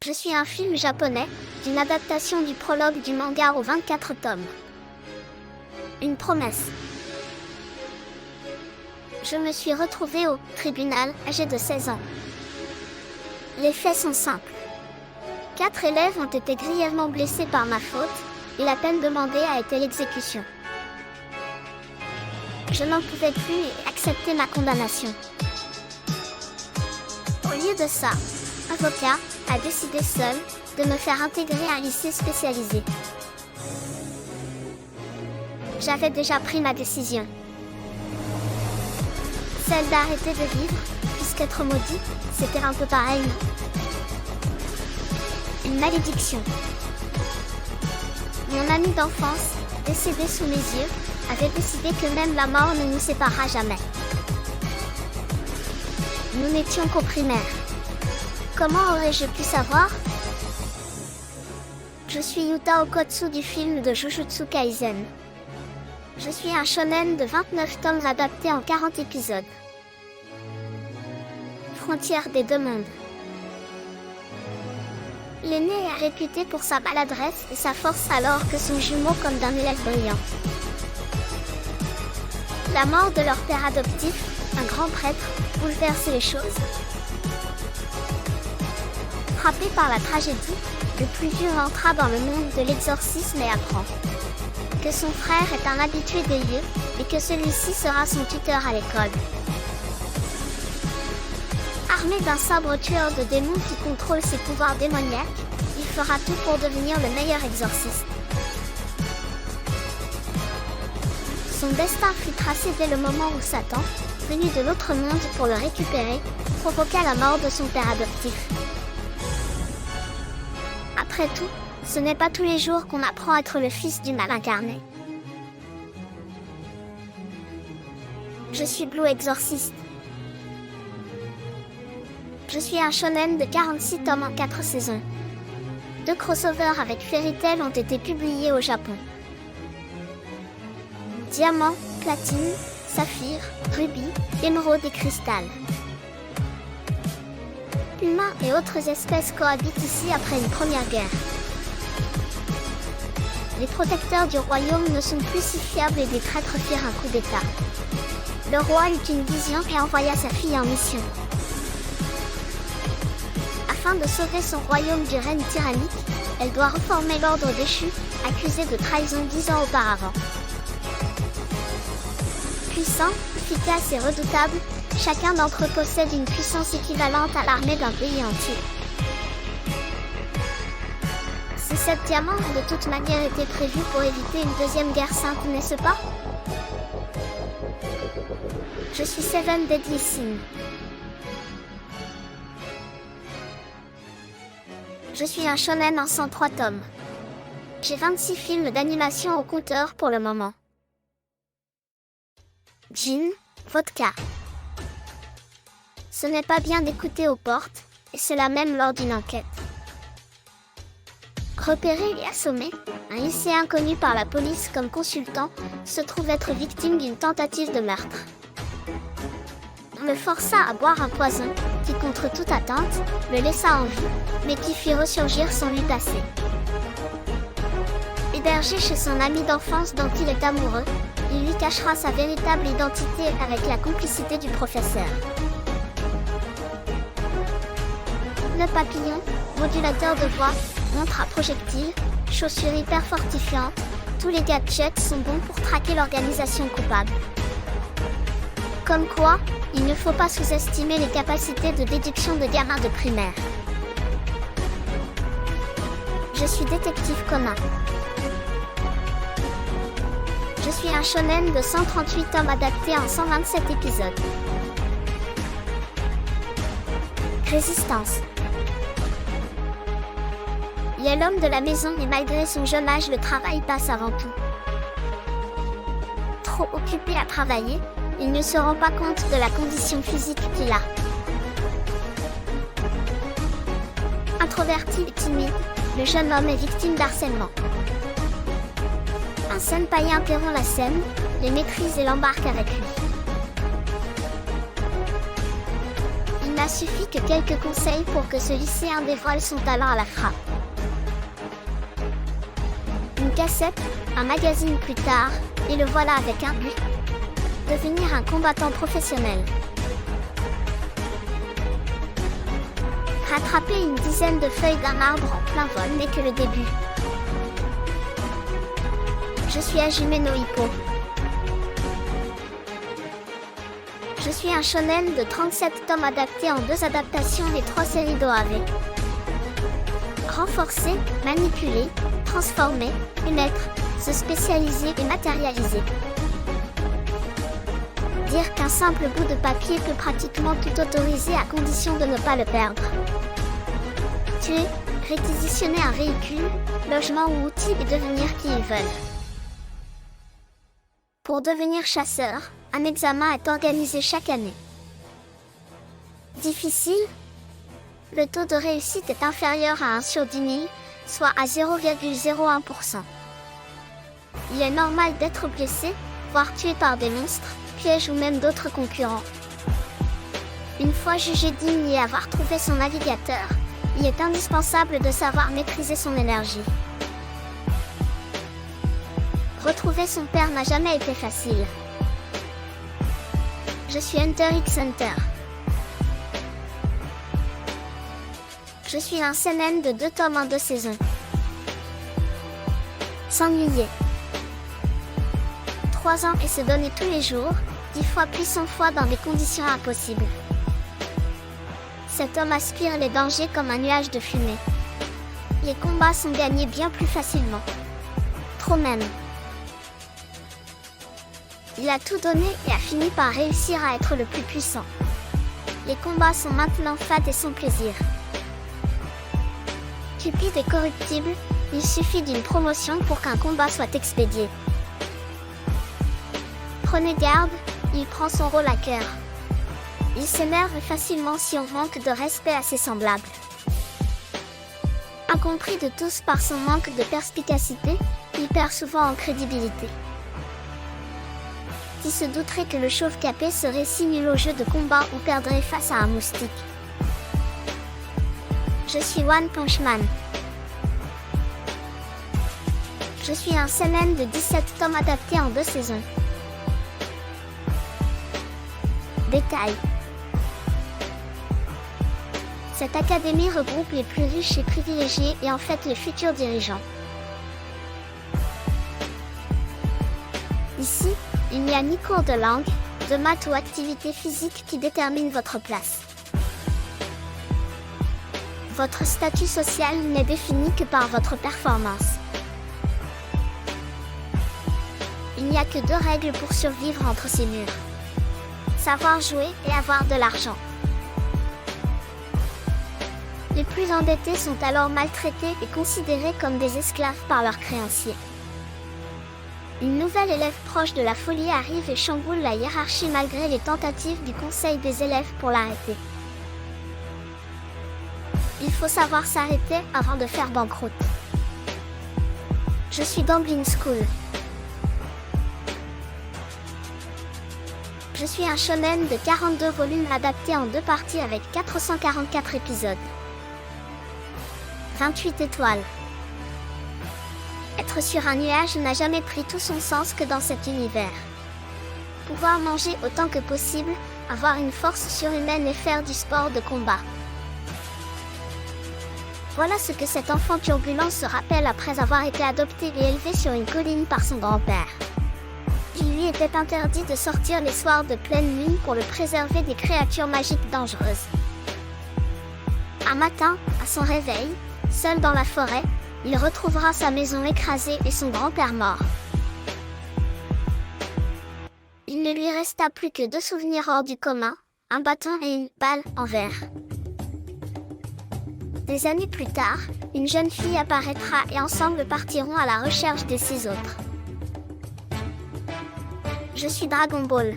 Je suis un film japonais, d'une adaptation du prologue du manga aux 24 tomes. Une promesse. Je me suis retrouvée au tribunal, âgée de 16 ans. Les faits sont simples. 4 élèves ont été grièvement blessés par ma faute, et la peine demandée a été l'exécution. Je n'en pouvais plus et accepter ma condamnation. Au lieu de ça, l'avocat a décidé seul de me faire intégrer un lycée spécialisé. J'avais déjà pris ma décision. Celle d'arrêter de vivre, puisqu'être maudit, c'était un peu pareil. Une malédiction. Mon ami d'enfance, décédé sous mes yeux, avait décidé que même la mort ne nous séparera jamais. Nous n'étions qu'au primaire. Comment aurais-je pu savoir? Je suis Yuta Okotsu du film de Jujutsu Kaisen. Je suis un shonen de 29 tomes adapté en 40 épisodes. Frontière des deux mondes. L'aîné est réputé pour sa maladresse et sa force alors que son jumeau comme d'un élève brillant. La mort de leur père adoptif, un grand prêtre, bouleverse les choses. Frappé par la tragédie, le plus vieux entra dans le monde de l'exorcisme et apprend que son frère est un habitué des lieux et que celui-ci sera son tuteur à l'école. Armé d'un sabre tueur de démons qui contrôle ses pouvoirs démoniaques, il fera tout pour devenir le meilleur exorciste. Son destin fut tracé dès le moment où Satan, venu de l'autre monde pour le récupérer, provoqua la mort de son père adoptif. Après tout, ce n'est pas tous les jours qu'on apprend à être le fils du mal incarné. Je suis Blue Exorcist. Je suis un shonen de 46 tomes en 4 saisons. 2 crossovers avec Fairy Tail ont été publiés au Japon. Diamant, platine, saphir, rubis, émeraude et cristal. Humains et autres espèces cohabitent ici après une première guerre. Les protecteurs du royaume ne sont plus si fiables et des traîtres firent un coup d'état. Le roi eut une vision et envoya sa fille en mission. Afin de sauver son royaume du règne tyrannique, elle doit reformer l'ordre déchu, accusé de trahison 10 ans auparavant. Puissant, efficace et redoutable, chacun d'entre eux possède une puissance équivalente à l'armée d'un pays entier. Ces 7 diamants ont de toute manière été prévus pour éviter une deuxième guerre sainte, n'est-ce pas? Je suis Seven Deadly Sins. Je suis un shonen en 103 tomes. J'ai 26 films d'animation au compteur pour le moment. Gin, vodka. Ce n'est pas bien d'écouter aux portes, et cela même lors d'une enquête. Repéré et assommé, un lycéen connu par la police comme consultant se trouve être victime d'une tentative de meurtre. On le força à boire un poison qui, contre toute attente, le laissa en vie, mais qui fit ressurgir sans lui passer. Hébergé chez son ami d'enfance dont il est amoureux, il lui cachera sa véritable identité avec la complicité du professeur. Le papillon, modulateur de voix, montre à projectile, chaussures hyper fortifiantes, tous les gadgets sont bons pour traquer l'organisation coupable. Comme quoi, il ne faut pas sous-estimer les capacités de déduction de gamins de primaire. Je suis détective Conan. Je suis un shonen de 138 tomes adapté en 127 épisodes. Résistance. Il est l'homme de la maison et malgré son jeune âge, le travail passe avant tout. Trop occupé à travailler, il ne se rend pas compte de la condition physique qu'il a. Introverti et timide, le jeune homme est victime d'harcèlement. Un senpai interrompt la scène, les maîtrise et l'embarque avec lui. Il Il n'a suffi que quelques conseils pour que ce lycéen dévoile son talent à la frappe. Une cassette, un magazine plus tard, et le voilà avec un but. Devenir un combattant professionnel. Rattraper une dizaine de feuilles d'un arbre en plein vol n'est que le début. Je suis Hajime no Ippo. Je suis un shonen de 37 tomes adapté en 2 adaptations et 3 séries d'OAV. Renforcer, manipuler, transformer, émettre, se spécialiser et matérialiser. Dire qu'un simple bout de papier peut pratiquement tout autoriser à condition de ne pas le perdre. Tuer, réquisitionner un véhicule, logement ou outil et devenir qui ils veulent. Pour devenir chasseur, un examen est organisé chaque année. Difficile? Le taux de réussite est inférieur à 1 sur 10 000, soit à 0,01%. Il est normal d'être blessé, voire tué par des monstres, pièges ou même d'autres concurrents. Une fois jugé digne et avoir trouvé son navigateur, il est indispensable de savoir maîtriser son énergie. Retrouver son père n'a jamais été facile. Je suis Hunter x Hunter. Je suis un seinen de 2 tomes en 2 saisons. S'ennuyer. 3 ans et se donner tous les jours, 10 fois puis 100 fois dans des conditions impossibles. Cet homme aspire les dangers comme un nuage de fumée. Les combats sont gagnés bien plus facilement. Trop même. Il a tout donné et a fini par réussir à être le plus puissant. Les combats sont maintenant fades et sans plaisir. Cupide et corruptible, il suffit d'une promotion pour qu'un combat soit expédié. Prenez garde, il prend son rôle à cœur. Il s'énerve facilement si on manque de respect à ses semblables. Incompris de tous par son manque de perspicacité, il perd souvent en crédibilité. Qui se douterait que le chauve capé serait si nul au jeu de combat ou perdrait face à un moustique? Je suis One Punch Man. Je suis un seinen de 17 tomes adapté en 2 saisons. Détail. Cette académie regroupe les plus riches et privilégiés et en fait les futurs dirigeants. Ici, il n'y a ni cours de langue, de maths ou activité physique qui détermine votre place. Votre statut social n'est défini que par votre performance. Il n'y a que 2 règles pour survivre entre ces murs. Savoir jouer et avoir de l'argent. Les plus endettés sont alors maltraités et considérés comme des esclaves par leurs créanciers. Une nouvelle élève proche de la folie arrive et chamboule la hiérarchie malgré les tentatives du conseil des élèves pour l'arrêter. Il faut savoir s'arrêter avant de faire banqueroute. Je suis Gambling School. Je suis un shonen de 42 volumes adapté en 2 parties avec 444 épisodes. 28 étoiles. Être sur un nuage n'a jamais pris tout son sens que dans cet univers. Pouvoir manger autant que possible, avoir une force surhumaine et faire du sport de combat. Voilà ce que cet enfant turbulent se rappelle après avoir été adopté et élevé sur une colline par son grand-père. Il lui était interdit de sortir les soirs de pleine lune pour le préserver des créatures magiques dangereuses. Un matin, à son réveil, seul dans la forêt, il retrouvera sa maison écrasée et son grand-père mort. Il ne lui resta plus que 2 souvenirs hors du commun, un bâton et une balle en verre. Des années plus tard, une jeune fille apparaîtra et ensemble partiront à la recherche des 6 autres. Je suis Dragon Ball.